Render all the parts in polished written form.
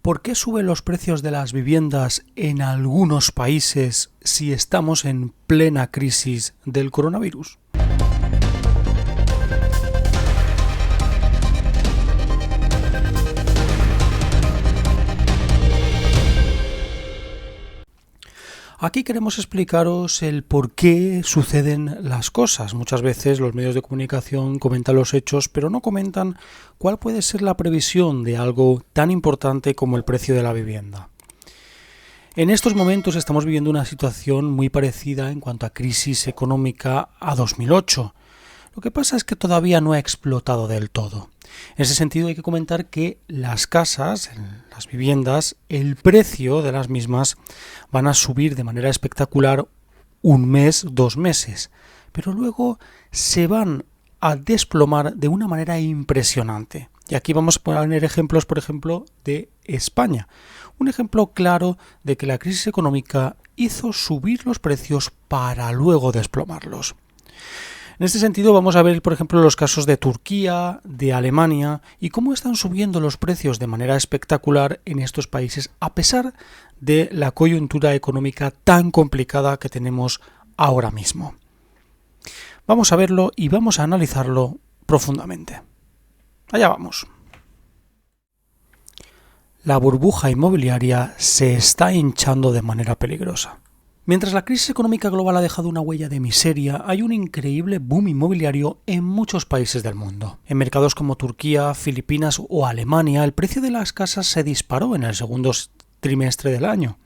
¿Por qué suben los precios de las viviendas en algunos países si estamos en plena crisis del coronavirus? Aquí queremos explicaros el por qué suceden las cosas. Muchas veces los medios de comunicación comentan los hechos, pero no comentan cuál puede ser la previsión de algo tan importante como el precio de la vivienda. En estos momentos estamos viviendo una situación muy parecida en cuanto a crisis económica a 2008. Lo que pasa es que todavía no ha explotado del todo. En ese sentido hay que comentar que las casas, las viviendas, el precio de las mismas van a subir de manera espectacular un mes, 2 meses, pero luego se van a desplomar de una manera impresionante. Y aquí vamos a poner ejemplos, por ejemplo, de España. Un ejemplo claro de que la crisis económica hizo subir los precios para luego desplomarlos. En este sentido vamos a ver, por ejemplo, los casos de Turquía, de Alemania y cómo están subiendo los precios de manera espectacular en estos países a pesar de la coyuntura económica tan complicada que tenemos ahora mismo. Vamos a verlo y vamos a analizarlo profundamente. Allá vamos. La burbuja inmobiliaria se está hinchando de manera peligrosa. Mientras la crisis económica global ha dejado una huella de miseria, hay un increíble boom inmobiliario en muchos países del mundo. En mercados como Turquía, Filipinas o Alemania, el precio de las casas se disparó en el segundo trimestre del año,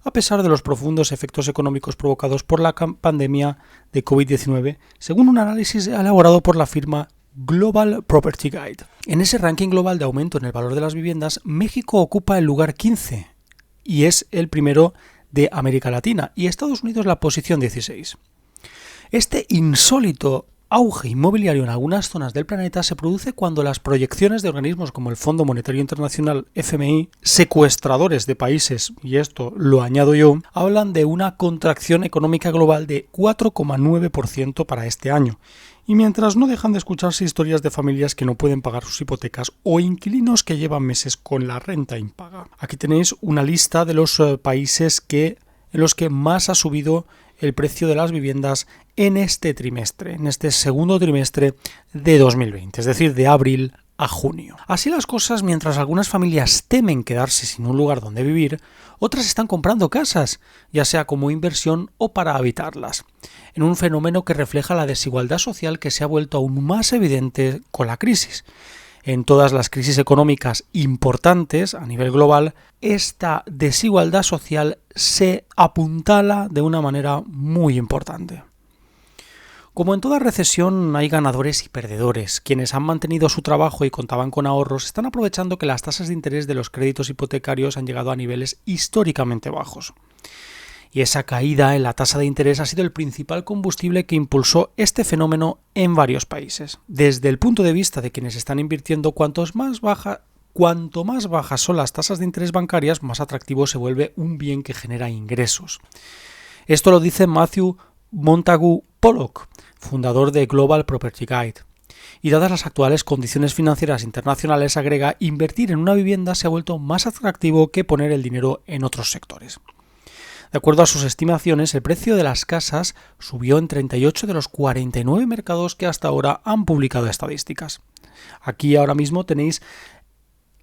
a pesar de los profundos efectos económicos provocados por la pandemia de COVID-19, según un análisis elaborado por la firma Global Property Guide. En ese ranking global de aumento en el valor de las viviendas, México ocupa el lugar 15 y es el primero de América Latina y Estados Unidos la posición 16. Este insólito auge inmobiliario en algunas zonas del planeta se produce cuando las proyecciones de organismos como el Fondo Monetario Internacional, FMI, secuestradores de países, y esto lo añado yo, hablan de una contracción económica global de 4,9% para este año. Y mientras no dejan de escucharse historias de familias que no pueden pagar sus hipotecas o inquilinos que llevan meses con la renta impaga. Aquí tenéis una lista de los países en los que más ha subido el precio de las viviendas en este trimestre, en este segundo trimestre de 2020, es decir, de abril a junio. Así las cosas, mientras algunas familias temen quedarse sin un lugar donde vivir, otras están comprando casas, ya sea como inversión o para habitarlas, en un fenómeno que refleja la desigualdad social que se ha vuelto aún más evidente con la crisis. En todas las crisis económicas importantes a nivel global, esta desigualdad social se apuntala de una manera muy importante. Como en toda recesión hay ganadores y perdedores. Quienes han mantenido su trabajo y contaban con ahorros están aprovechando que las tasas de interés de los créditos hipotecarios han llegado a niveles históricamente bajos. Y esa caída en la tasa de interés ha sido el principal combustible que impulsó este fenómeno en varios países. Desde el punto de vista de quienes están invirtiendo, cuanto más bajas son las tasas de interés bancarias, más atractivo se vuelve un bien que genera ingresos. Esto lo dice Matthew Montagu Pollock, fundador de Global Property Guide. Y dadas las actuales condiciones financieras internacionales, agrega, invertir en una vivienda se ha vuelto más atractivo que poner el dinero en otros sectores. De acuerdo a sus estimaciones, el precio de las casas subió en 38 de los 49 mercados que hasta ahora han publicado estadísticas. Aquí ahora mismo tenéis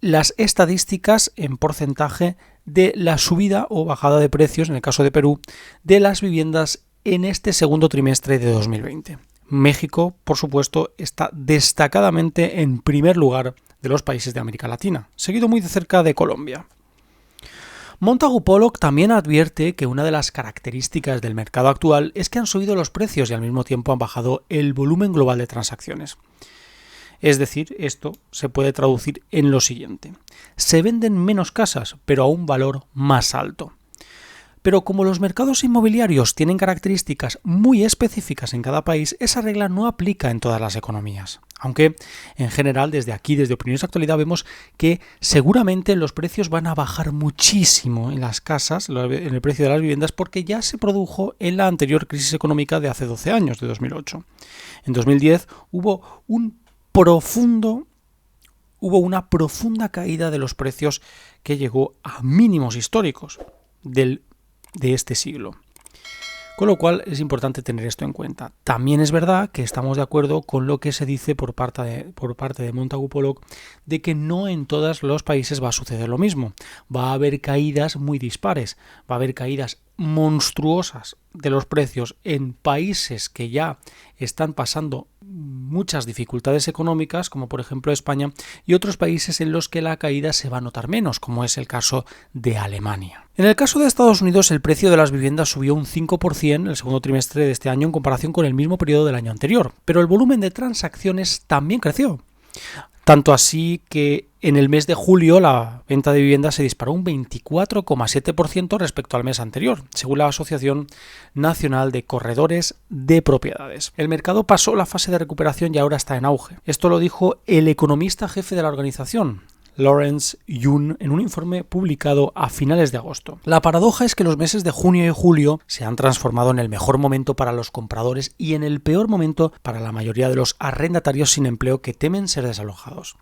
las estadísticas en porcentaje de la subida o bajada de precios, en el caso de Perú, de las viviendas en este segundo trimestre de 2020. México, por supuesto, está destacadamente en primer lugar de los países de América Latina, seguido muy de cerca de Colombia. Montagu Pollock también advierte que una de las características del mercado actual es que han subido los precios y al mismo tiempo han bajado el volumen global de transacciones. Es decir, esto se puede traducir en lo siguiente. Se venden menos casas, pero a un valor más alto. Pero como los mercados inmobiliarios tienen características muy específicas en cada país, esa regla no aplica en todas las economías. Aunque, en general, desde Opiniones de Actualidad, vemos que seguramente los precios van a bajar muchísimo en las casas, en el precio de las viviendas, porque ya se produjo en la anterior crisis económica de hace 12 años, de 2008. En 2010 hubo un profundo hubo una profunda caída de los precios que llegó a mínimos históricos de este siglo. Con lo cual es importante tener esto en cuenta. También es verdad que estamos de acuerdo con lo que se dice por parte de Montagu Pollock de que no en todos los países va a suceder lo mismo. Va a haber caídas muy dispares, va a haber caídas monstruosas de los precios en países que ya están pasando muchas dificultades económicas, como por ejemplo España, y otros países en los que la caída se va a notar menos, como es el caso de Alemania. En el caso de Estados Unidos, el precio de las viviendas subió un 5% en el segundo trimestre de este año en comparación con el mismo periodo del año anterior, pero el volumen de transacciones también creció. Tanto así que en el mes de julio la venta de viviendas se disparó un 24,7% respecto al mes anterior, según la Asociación Nacional de Corredores de Propiedades. El mercado pasó la fase de recuperación y ahora está en auge. Esto lo dijo el economista jefe de la organización, Lawrence Yun, en un informe publicado a finales de agosto. La paradoja es que los meses de junio y julio se han transformado en el mejor momento para los compradores y en el peor momento para la mayoría de los arrendatarios sin empleo que temen ser desalojados.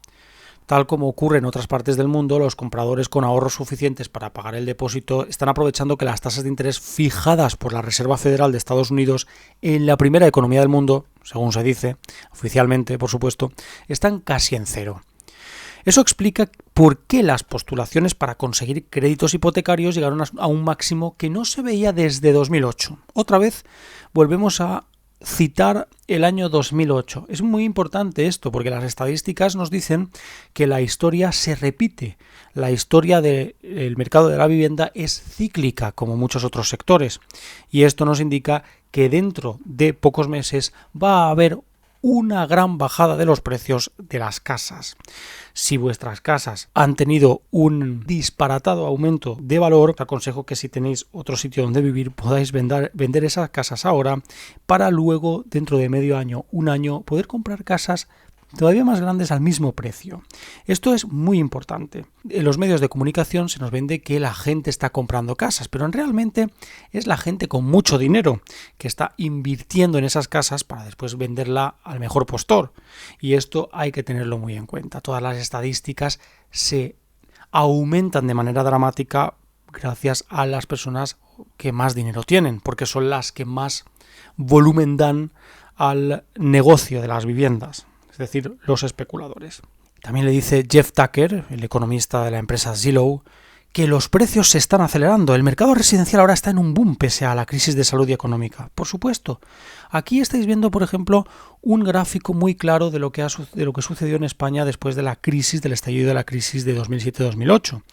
Tal como ocurre en otras partes del mundo, los compradores con ahorros suficientes para pagar el depósito están aprovechando que las tasas de interés fijadas por la Reserva Federal de Estados Unidos en la primera economía del mundo, según se dice, oficialmente por supuesto, están casi en cero. Eso explica por qué las postulaciones para conseguir créditos hipotecarios llegaron a un máximo que no se veía desde 2008. Otra vez volvemos a citar el año 2008. Es muy importante esto porque las estadísticas nos dicen que la historia se repite. La historia del mercado de la vivienda es cíclica como muchos otros sectores y esto nos indica que dentro de pocos meses va a haber una gran bajada de los precios de las casas. Si vuestras casas han tenido un disparatado aumento de valor, os aconsejo que si tenéis otro sitio donde vivir podáis vender esas casas ahora para luego, dentro de medio año, un año, poder comprar casas todavía más grandes al mismo precio. Esto es muy importante. En los medios de comunicación se nos vende que la gente está comprando casas, pero realmente es la gente con mucho dinero que está invirtiendo en esas casas para después venderla al mejor postor. Y esto hay que tenerlo muy en cuenta. Todas las estadísticas se aumentan de manera dramática gracias a las personas que más dinero tienen, porque son las que más volumen dan al negocio de las viviendas. Es decir, los especuladores. También le dice Jeff Tucker, el economista de la empresa Zillow, que los precios se están acelerando. El mercado residencial ahora está en un boom pese a la crisis de salud y económica. Por supuesto, aquí estáis viendo, por ejemplo, un gráfico muy claro de lo que sucedió en España después de la crisis, del estallido de la crisis de 2007-2008,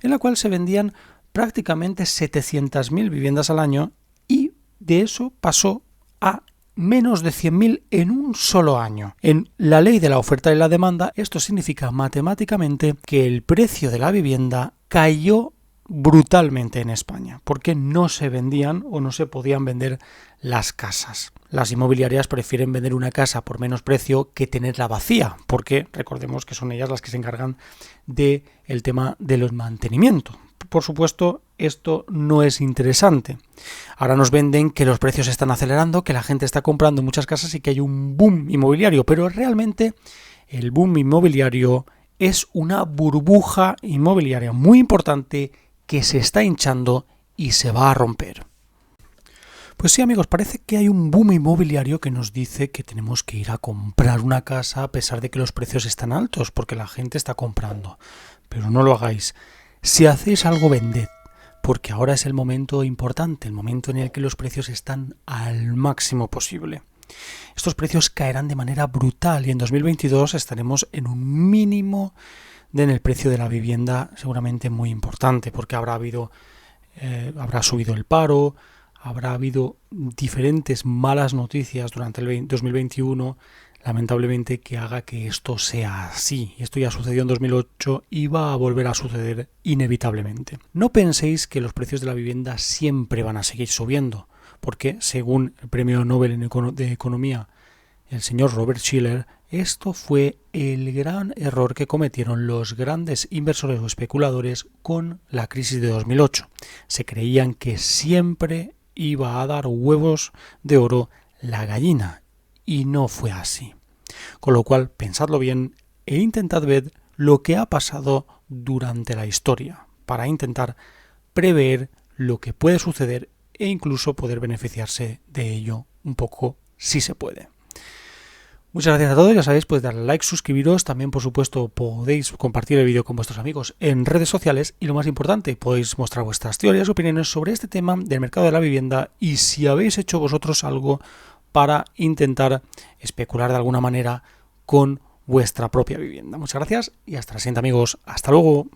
en la cual se vendían prácticamente 700.000 viviendas al año y de eso pasó a menos de 100.000 en un solo año. En la ley de la oferta y la demanda, esto significa matemáticamente que el precio de la vivienda cayó brutalmente en España, porque no se vendían o no se podían vender las casas. Las inmobiliarias prefieren vender una casa por menos precio que tenerla vacía, porque recordemos que son ellas las que se encargan del tema del mantenimiento. Por supuesto, esto no es interesante. Ahora nos venden que los precios se están acelerando, que la gente está comprando muchas casas y que hay un boom inmobiliario, pero realmente el boom inmobiliario es una burbuja inmobiliaria muy importante que se está hinchando y se va a romper. Pues sí, amigos, parece que hay un boom inmobiliario que nos dice que tenemos que ir a comprar una casa a pesar de que los precios están altos, porque la gente está comprando. Pero no lo hagáis. Si hacéis algo, vended, porque ahora es el momento importante, el momento en el que los precios están al máximo posible. Estos precios caerán de manera brutal y en 2022 estaremos en un mínimo en el precio de la vivienda seguramente muy importante, porque habrá subido el paro, habrá habido diferentes malas noticias durante el 2021, lamentablemente, que haga que esto sea así. Esto ya sucedió en 2008 y va a volver a suceder inevitablemente. No penséis que los precios de la vivienda siempre van a seguir subiendo, porque según el premio Nobel de Economía, el señor Robert Shiller, esto fue el gran error que cometieron los grandes inversores o especuladores con la crisis de 2008. Se creían que siempre iba a dar huevos de oro la gallina, y no fue así. Con lo cual, pensadlo bien e intentad ver lo que ha pasado durante la historia, para intentar prever lo que puede suceder e incluso poder beneficiarse de ello un poco si se puede. Muchas gracias a todos, ya sabéis, podéis darle like, suscribiros, también por supuesto podéis compartir el vídeo con vuestros amigos en redes sociales y lo más importante, podéis mostrar vuestras teorías y opiniones sobre este tema del mercado de la vivienda y si habéis hecho vosotros algo para intentar especular de alguna manera con vuestra propia vivienda. Muchas gracias y hasta la siguiente, amigos. Hasta luego.